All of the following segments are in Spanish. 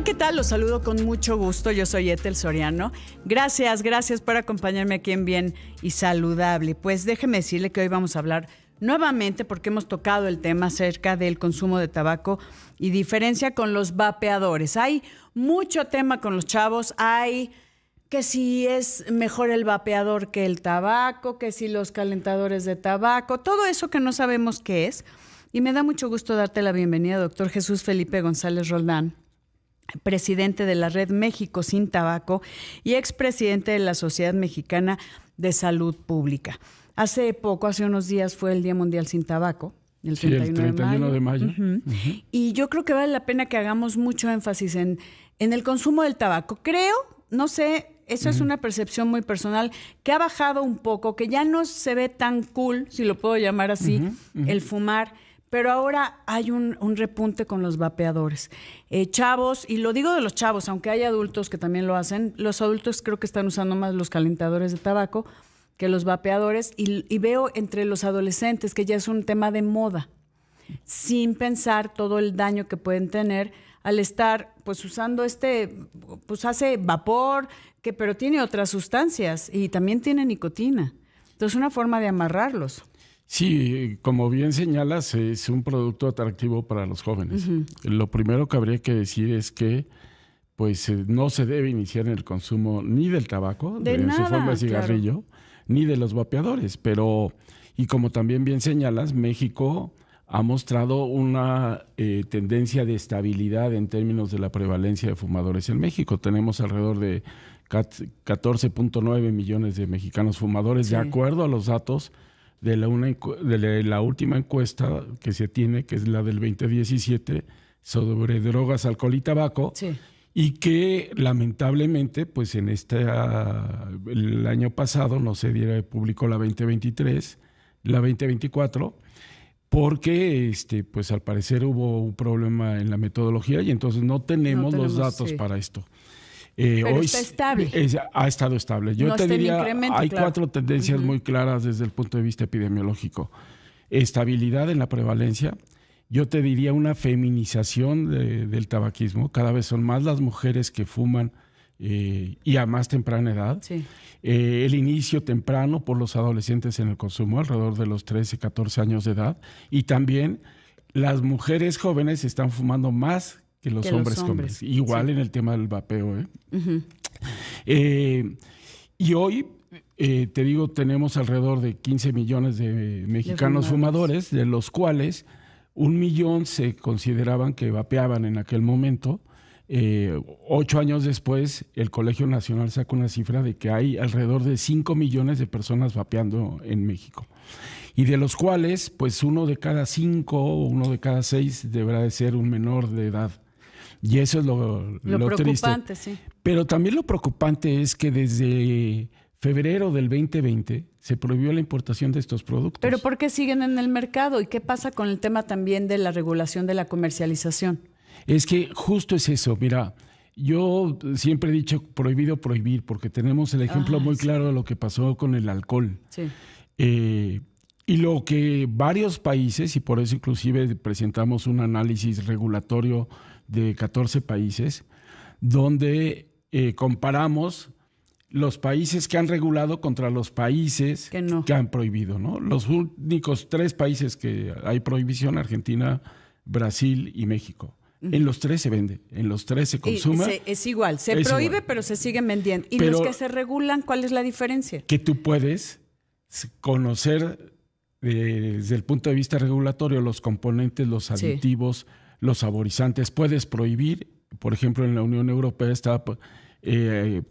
¿qué tal? Los saludo con mucho gusto. Yo soy Ethel Soriano. Gracias por acompañarme aquí en Bien y Saludable. Pues déjeme decirle que hoy vamos a hablar nuevamente, porque hemos tocado el tema acerca del consumo de tabaco y diferencia con los vapeadores. Hay mucho tema con los chavos. Hay que si es mejor el vapeador que el tabaco, que si los calentadores de tabaco, todo eso que no sabemos qué es. Y me da mucho gusto darte la bienvenida, doctor Jesús Felipe González Roldán, presidente de la Red México Sin Tabaco y expresidente de la Sociedad Mexicana de Salud Pública. Hace unos días fue el Día Mundial Sin Tabaco, el 31 de mayo. Y yo creo que vale la pena que hagamos mucho énfasis en el consumo del tabaco. Creo, no sé, eso es una percepción muy personal, que ha bajado un poco, que ya no se ve tan cool, si lo puedo llamar así, el fumar. Pero ahora hay un repunte con los vapeadores. Chavos, y lo digo de los chavos, aunque hay adultos que también lo hacen, los adultos creo que están usando más los calentadores de tabaco que los vapeadores, y veo entre los adolescentes que ya es un tema de moda, sin pensar todo el daño que pueden tener al estar pues usando pues hace vapor, pero tiene otras sustancias y también tiene nicotina. Entonces, una forma de amarrarlos. Sí, como bien señalas, es un producto atractivo para los jóvenes. Lo primero que habría que decir es que pues no se debe iniciar en el consumo ni del tabaco, en su forma de cigarrillo, ni de los vapeadores. Pero, y como también bien señalas, México ha mostrado una tendencia de estabilidad en términos de la prevalencia de fumadores en México. Tenemos alrededor de 14.9 millones de mexicanos fumadores, de acuerdo a los datos de la última encuesta que se tiene, que es la del 2017, sobre drogas, alcohol y tabaco, y que lamentablemente, pues el año pasado no se publicó la 2023, la 2024, porque pues al parecer hubo un problema en la metodología y entonces no tenemos los datos para esto. Pero hoy está estable. Ha estado estable. Yo te diría, hay cuatro tendencias muy claras desde el punto de vista epidemiológico. Estabilidad en la prevalencia. Yo te diría una feminización del tabaquismo. Cada vez son más las mujeres que fuman y a más temprana edad. El inicio temprano por los adolescentes en el consumo, alrededor de los 13, 14 años de edad. Y también las mujeres jóvenes están fumando más que los hombres jóvenes. Igual en el tema del vapeo. Y hoy, te digo, tenemos alrededor de 15 millones de mexicanos fumadores, de los cuales 1 millón se consideraban que vapeaban en aquel momento. 8 años después, el Colegio Nacional saca una cifra de que hay alrededor de 5 millones de personas vapeando en México. Y de los cuales, pues 1 de cada 5 o 1 de cada 6 deberá de ser un menor de edad. Y eso es lo preocupante, triste. Pero también lo preocupante es que desde febrero del 2020 se prohibió la importación de estos productos. ¿Pero por qué siguen en el mercado? ¿Y qué pasa con el tema también de la regulación de la comercialización? Es que justo es eso. Mira, yo siempre he dicho prohibido prohibir, porque tenemos el ejemplo muy claro de lo que pasó con el alcohol. Y lo que varios países, y por eso inclusive presentamos un análisis regulatorio de 14 países, donde comparamos los países que han regulado contra los países que han prohibido, ¿no? Los únicos 3 países que hay prohibición: Argentina, Brasil y México. En los 3 se vende, en los 3 se consume. Es igual, se prohíbe, pero se siguen vendiendo. ¿Y los que se regulan, cuál es la diferencia? Que tú puedes conocer desde el punto de vista regulatorio los componentes, los aditivos, los saborizantes. Puedes prohibir, por ejemplo, en la Unión Europea está,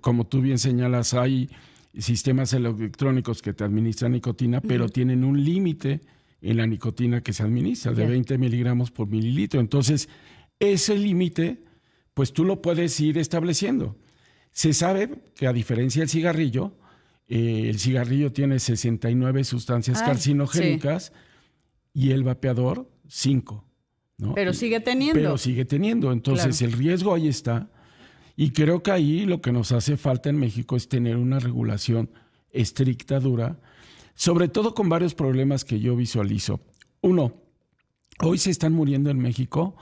como tú bien señalas, hay sistemas electrónicos que te administran nicotina, pero tienen un límite en la nicotina que se administra, de 20 miligramos por mililitro. Entonces, ese límite, pues tú lo puedes ir estableciendo. Se sabe que, a diferencia del cigarrillo, el cigarrillo tiene 69 sustancias carcinogénicas y el vapeador 5. ¿no? Pero sigue teniendo. Entonces, el riesgo ahí está. Y creo que ahí lo que nos hace falta en México es tener una regulación estricta, dura, sobre todo con varios problemas que yo visualizo. Uno, hoy se están muriendo en México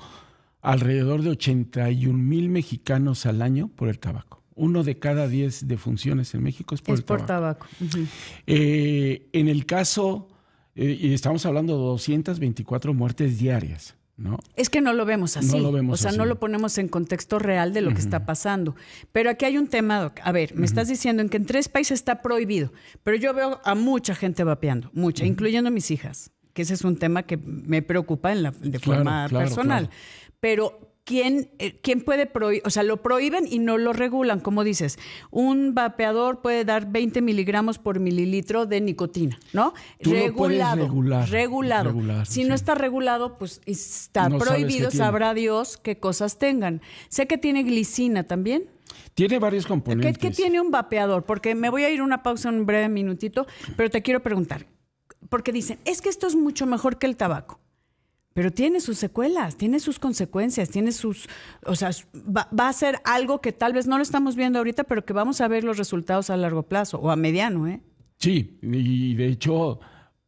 alrededor de 81,000 mexicanos al año por el tabaco. 1 de cada 10 defunciones en México es por el tabaco. Uh-huh. En el caso, y estamos hablando de 224 muertes diarias, ¿no? Es que no lo vemos así. No lo vemos así. No lo ponemos en contexto real de lo que está pasando. Pero aquí hay un tema, Doc. A ver, me estás diciendo en que en 3 países está prohibido, pero yo veo a mucha gente vapeando, mucha, incluyendo mis hijas, que ese es un tema que me preocupa de forma personal. Claro. Pero ¿quién puede prohibir? O sea, lo prohíben y no lo regulan. Como dices, un vapeador puede dar 20 miligramos por mililitro de nicotina, ¿no? Regulado. Si no está regulado, pues está prohibido. Sabrá Dios qué cosas tengan. Sé que tiene glicina también. Tiene varios componentes. ¿Qué tiene un vapeador? Porque me voy a ir a una pausa en un breve minutito, pero te quiero preguntar. Porque dicen, es que esto es mucho mejor que el tabaco. Pero tiene sus secuelas, tiene sus consecuencias, tiene sus... O sea, va a ser algo que tal vez no lo estamos viendo ahorita, pero que vamos a ver los resultados a largo plazo o a mediano, ¿eh? Sí, y de hecho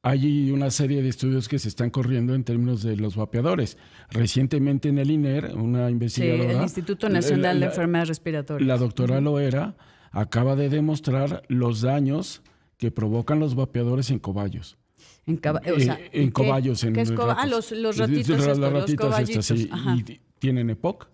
hay una serie de estudios que se están corriendo en términos de los vapeadores. Recientemente en el INER, una investigadora... Sí, el Instituto Nacional de Enfermedades Respiratorias. La doctora Loera acaba de demostrar los daños que provocan los vapeadores en cobayos. En cobayos. ¿Qué es ratos. Los ratitos los cobayitos. Sí, y tienen EPOC.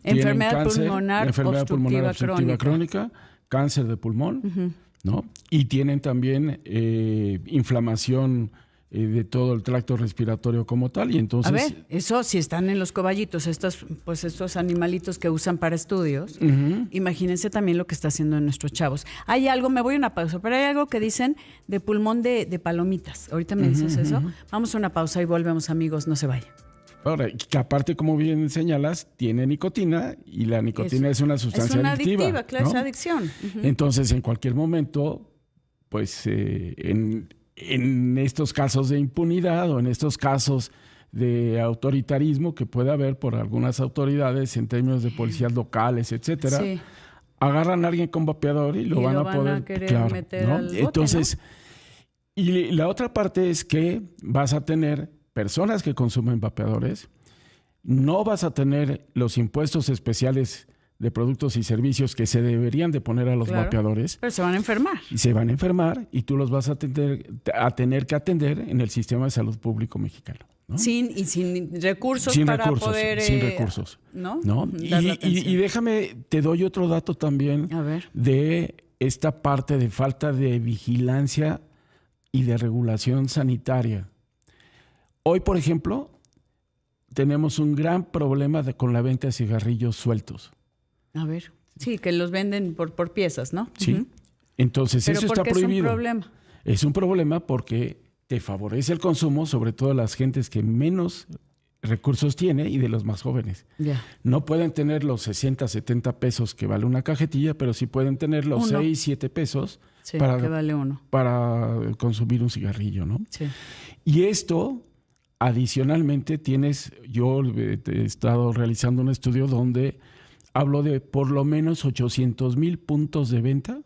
Enfermedad pulmonar obstructiva crónica, cáncer de pulmón, ¿no? Y tienen también inflamación de todo el tracto respiratorio como tal. Y entonces, a ver, eso si están en los cobayitos, estos animalitos que usan para estudios, imagínense también lo que está haciendo en nuestros chavos. Hay algo, me voy a una pausa, pero hay algo que dicen de pulmón de palomitas. Ahorita me dices eso. Vamos a una pausa y volvemos, amigos, no se vayan. Ahora, que aparte, como bien señalas, tiene nicotina y la nicotina es una sustancia adictiva. Claro, ¿no? Es adicción. Entonces, en cualquier momento, pues en estos casos de impunidad o en estos casos de autoritarismo que puede haber por algunas autoridades en términos de policías locales, etcétera, agarran a alguien con vapeador y lo van a poder querer meter al bote, entonces, ¿no? Y la otra parte es que vas a tener personas que consumen vapeadores, no vas a tener los impuestos especiales de productos y servicios que se deberían de poner a los vapeadores. Pero se van a enfermar. Y se van a enfermar y tú los vas a tener que atender en el sistema de salud público mexicano, ¿no? Sin recursos para poder... Sin recursos. ¿No? Y déjame, te doy otro dato también de esta parte de falta de vigilancia y de regulación sanitaria. Hoy, por ejemplo, tenemos un gran problema con la venta de cigarrillos sueltos. A ver, sí, que los venden por piezas, ¿no? Sí. Entonces, eso está prohibido. ¿Es un problema? Es un problema porque te favorece el consumo, sobre todo de las gentes que menos recursos tiene y de los más jóvenes. No pueden tener los 60, 70 pesos que vale una cajetilla, pero sí pueden tener los 6, 7 pesos que vale uno para consumir un cigarrillo, ¿no? Sí. Y esto... Adicionalmente, yo he estado realizando un estudio donde hablo de por lo menos 800,000 puntos de venta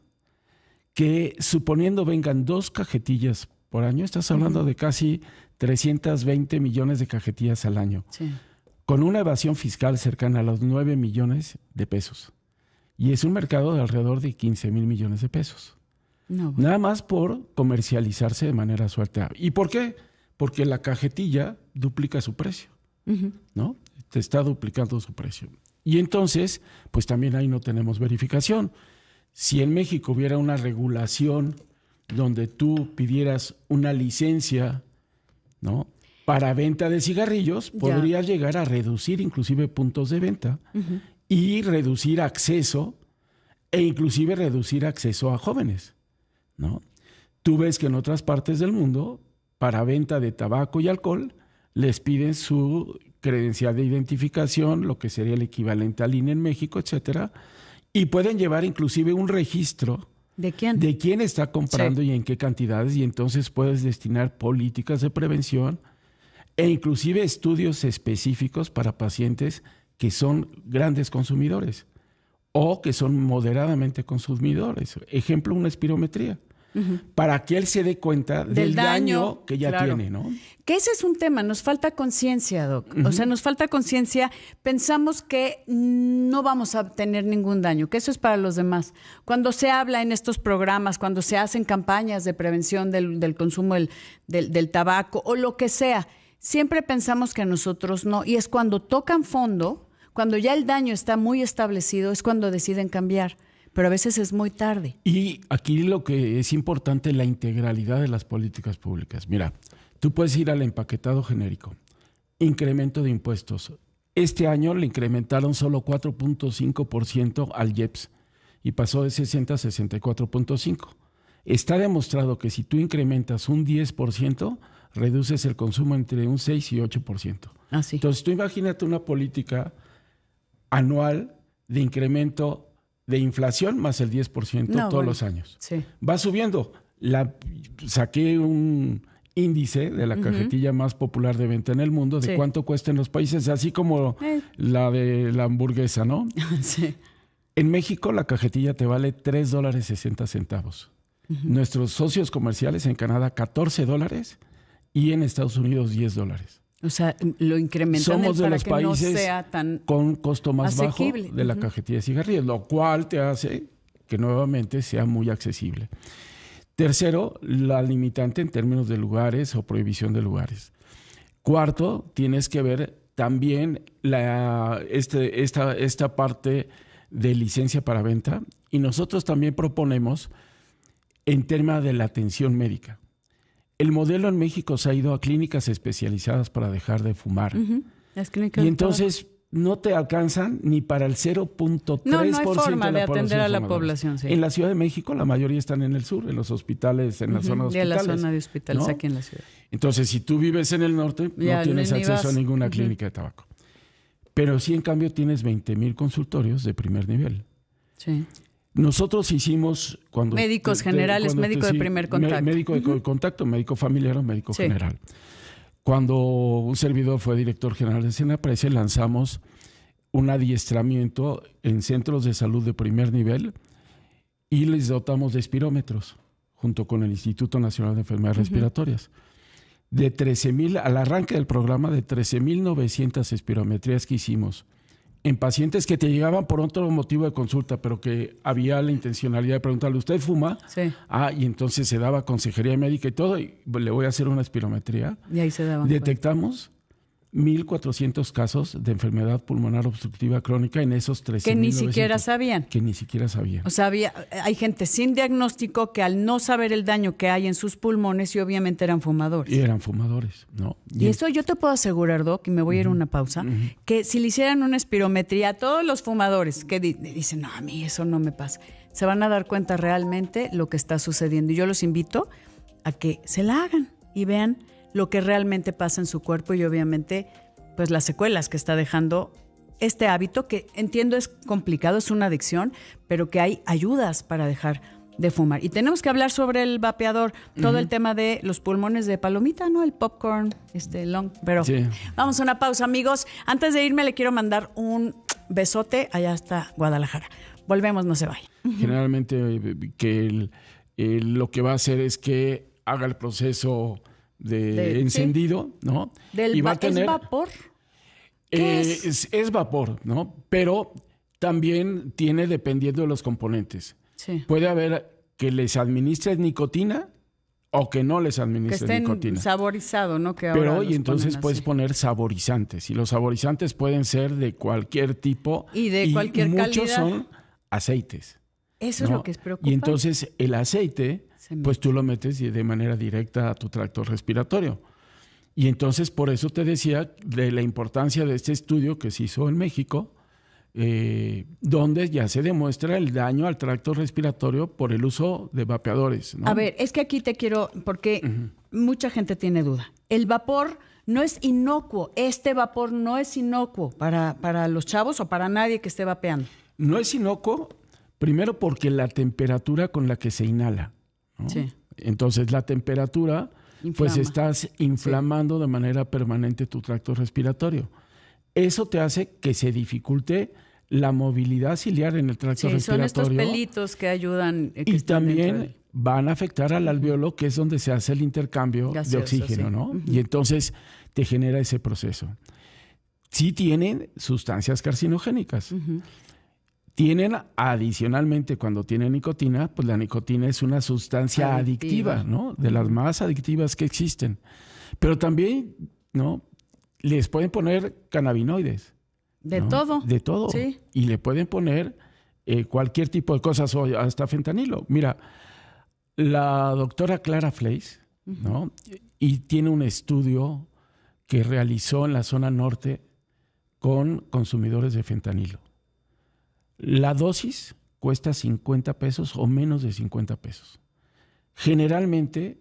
que, suponiendo vengan 2 cajetillas por año, estás hablando de casi 320 millones de cajetillas al año, con una evasión fiscal cercana a los 9 millones de pesos. Y es un mercado de alrededor de 15,000 millones de pesos. Nada más por comercializarse de manera suelta. ¿Y por qué? Porque la cajetilla duplica su precio, ¿no? Te está duplicando su precio. Y entonces, pues también ahí no tenemos verificación. Si en México hubiera una regulación donde tú pidieras una licencia, ¿no?, para venta de cigarrillos, podrías llegar a reducir inclusive puntos de venta y reducir acceso e inclusive reducir acceso a jóvenes, ¿no? Tú ves que en otras partes del mundo, para venta de tabaco y alcohol, les piden su credencial de identificación, lo que sería el equivalente al INE en México, etcétera, y pueden llevar inclusive un registro ¿de quién? De quién está comprando y en qué cantidades, y entonces puedes destinar políticas de prevención e inclusive estudios específicos para pacientes que son grandes consumidores o que son moderadamente consumidores. Ejemplo, una espirometría. para que él se dé cuenta del daño que ya tiene, ¿no? Que ese es un tema, nos falta conciencia, Doc. O sea, nos falta conciencia. Pensamos que no vamos a tener ningún daño, que eso es para los demás. Cuando se habla en estos programas, cuando se hacen campañas de prevención del consumo del tabaco o lo que sea, siempre pensamos que a nosotros no. Y es cuando tocan fondo, cuando ya el daño está muy establecido, es cuando deciden cambiar. Pero a veces es muy tarde. Y aquí lo que es importante es la integralidad de las políticas públicas. Mira, tú puedes ir al empaquetado genérico, incremento de impuestos. Este año le incrementaron solo 4.5% al IEPS y pasó de 60 a 64.5%. Está demostrado que si tú incrementas un 10%, reduces el consumo entre un 6 y 8%. Sí. Entonces, tú imagínate una política anual de incremento de inflación más el 10% todos los años. Sí. Va subiendo. Saqué un índice de la cajetilla más popular de venta en el mundo de cuánto cuesta en los países, así como la de la hamburguesa, ¿no? Sí. En México la cajetilla te vale $3.60. Nuestros socios comerciales en Canadá, $14 y en Estados Unidos, $10. O sea, lo incrementan Somos de para los que países no sea tan con costo más asequible. bajo de la cajetilla de cigarrillos, lo cual te hace que nuevamente sea muy accesible. Tercero, la limitante en términos de lugares o prohibición de lugares. Cuarto, tienes que ver también esta parte de licencia para venta, y nosotros también proponemos en tema de la atención médica. El modelo en México se ha ido a clínicas especializadas para dejar de fumar. Las clínicas y entonces no te alcanzan ni para el 0.3% no hay forma de atender a la fumadora. población. Sí. En la Ciudad de México la mayoría están en el sur, en los hospitales, en la zona de hospitales. De la zona de hospitales, ¿no? Aquí en la ciudad. Entonces, si tú vives en el norte, no tienes acceso a ninguna clínica de tabaco. Pero sí, en cambio, tienes 20,000 consultorios de primer nivel. Sí. Nosotros hicimos cuando... Médicos generales, médico de primer contacto. Médico de contacto, médico familiar o médico general. Cuando un servidor fue director general de Senaprece, lanzamos un adiestramiento en centros de salud de primer nivel y les dotamos de espirómetros, junto con el Instituto Nacional de Enfermedades Respiratorias. De 13,000, al arranque del programa, de 13,900 espirometrías que hicimos en pacientes que te llegaban por otro motivo de consulta, pero que había la intencionalidad de preguntarle, ¿usted fuma? Sí. Y entonces se daba consejería médica y todo, y le voy a hacer una espirometría. Y ahí se daban Detectamos 1,400 casos de enfermedad pulmonar obstructiva crónica en esos 13,900. Que ni siquiera sabían. Que ni siquiera sabían. O sea, hay gente sin diagnóstico que al no saber el daño que hay en sus pulmones y obviamente eran fumadores. Y eran fumadores, ¿no? Y eso yo te puedo asegurar, Doc, y me voy a ir a una pausa, que si le hicieran una espirometría a todos los fumadores que dicen, no, a mí eso no me pasa, se van a dar cuenta realmente lo que está sucediendo. Y yo los invito a que se la hagan y vean lo que realmente pasa en su cuerpo y obviamente pues las secuelas que está dejando este hábito, que entiendo es complicado, es una adicción, pero que hay ayudas para dejar de fumar. Y tenemos que hablar sobre el vapeador, todo el tema de los pulmones de palomita, ¿no? El popcorn, long, pero vamos a una pausa, amigos. Antes de irme le quiero mandar un besote allá hasta Guadalajara. Volvemos, no se vaya. Generalmente que lo que va a hacer es que haga el proceso de encendido, ¿no? Y va a tener, ¿es vapor? Es vapor, ¿no? Pero también tiene, dependiendo de los componentes. Sí. Puede haber que les administres nicotina o que no les administres nicotina. Que estén saborizado, ¿no? Que pero y entonces puedes poner saborizantes. Y los saborizantes pueden ser de cualquier tipo. Y de cualquier calidad. Muchos son aceites. Eso es lo que es preocupante. Y entonces el aceite, pues tú lo metes de manera directa a tu tracto respiratorio. Y entonces por eso te decía de la importancia de este estudio que se hizo en México, donde ya se demuestra el daño al tracto respiratorio por el uso de vapeadores, ¿no? A ver, es que aquí te quiero, porque mucha gente tiene duda. El vapor no es inocuo. Este vapor no es inocuo para los chavos o para nadie que esté vapeando. No es inocuo, primero porque la temperatura con la que se inhala, ¿no? Sí. Entonces la temperatura, pues estás inflamando de manera permanente tu tracto respiratorio. Eso te hace que se dificulte la movilidad ciliar en el tracto respiratorio. Son estos pelitos que ayudan. Y también van a afectar al alveolo, que es donde se hace el intercambio gaseoso, de oxígeno, sí. ¿no? Y entonces te genera ese proceso. Sí tienen sustancias carcinogénicas. Tienen adicionalmente, cuando tienen nicotina, pues la nicotina es una sustancia adictiva, ¿no? De las más adictivas que existen. Pero también, ¿no? Les pueden poner cannabinoides. De ¿no? todo. De todo. Sí. Y le pueden poner cualquier tipo de cosas, o hasta fentanilo. Mira, la doctora Clara Fleiss, ¿no? Y tiene un estudio que realizó en la zona norte con consumidores de fentanilo. La dosis cuesta 50 pesos o menos de 50 pesos. Generalmente,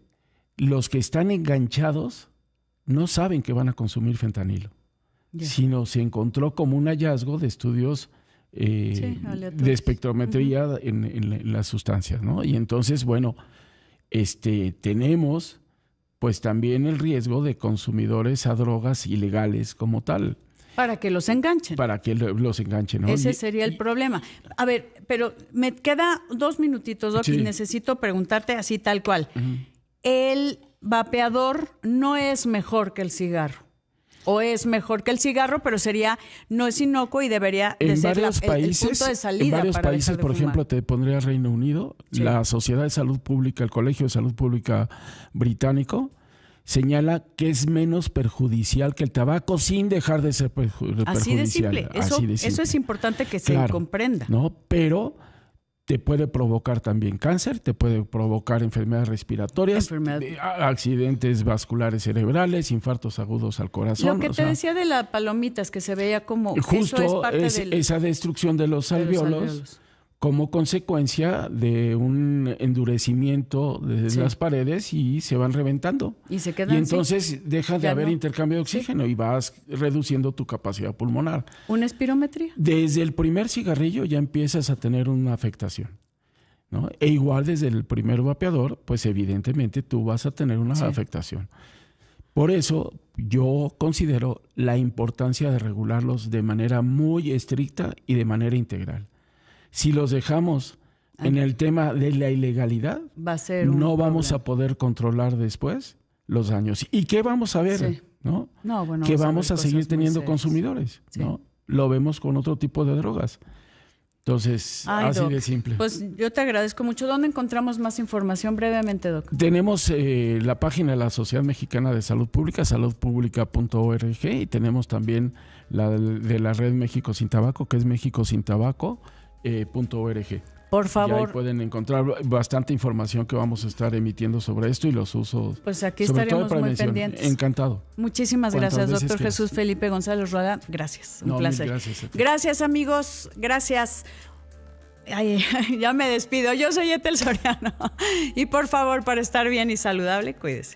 los que están enganchados no saben que van a consumir fentanilo, sino se encontró como un hallazgo de estudios de espectrometría en las sustancias, ¿no? Y entonces, bueno, tenemos pues también el riesgo de consumidores a drogas ilegales como tal. Para que los enganchen. Para que los enganchen, ¿no? Ese sería el problema. A ver, pero me queda 2 minutitos, Doc, y necesito preguntarte así tal cual. ¿El vapeador no es mejor que el cigarro? ¿O es mejor que el cigarro, pero no es inocuo y debería de ser el punto de salida? En varios para países, por ejemplo, te pondría Reino Unido, la Sociedad de Salud Pública, el Colegio de Salud Pública británico, señala que es menos perjudicial que el tabaco sin dejar de ser perjudicial. Así de simple. Eso es importante que se comprenda. ¿No? Pero te puede provocar también cáncer, te puede provocar enfermedades respiratorias, accidentes vasculares cerebrales, infartos agudos al corazón. Lo que te decía de las palomitas, que se veía como... Justo eso es parte esa destrucción de los alvéolos. Como consecuencia de un endurecimiento de las paredes y se van reventando. Y se quedan. Y entonces deja de haber intercambio de oxígeno y vas reduciendo tu capacidad pulmonar. ¿Una espirometría? Desde el primer cigarrillo ya empiezas a tener una afectación, ¿no? E igual desde el primer vapeador, pues evidentemente tú vas a tener una afectación. Por eso yo considero la importancia de regularlos de manera muy estricta y de manera integral. Si los dejamos en el tema de la ilegalidad, no vamos a poder controlar después los daños. ¿Y qué vamos a ver? ¿No? Bueno, que vamos a seguir teniendo consumidores. ¿No? Lo vemos con otro tipo de drogas. Entonces, así Doc, de simple. Pues yo te agradezco mucho. ¿Dónde encontramos más información brevemente, Doc? Tenemos la página de la Sociedad Mexicana de Salud Pública, saludpublica.org, y tenemos también la de la Red México Sin Tabaco, que es mexicosintabaco.org. Por favor. Y ahí pueden encontrar bastante información que vamos a estar emitiendo sobre esto y los usos. Pues aquí estaremos muy pendientes. Encantado. Muchísimas gracias, doctor Jesús Felipe González Rueda. Gracias, un placer. Gracias, amigos. Gracias. Ay, ya me despido. Yo soy Ethel Soriano. Y por favor, para estar bien y saludable, cuídese.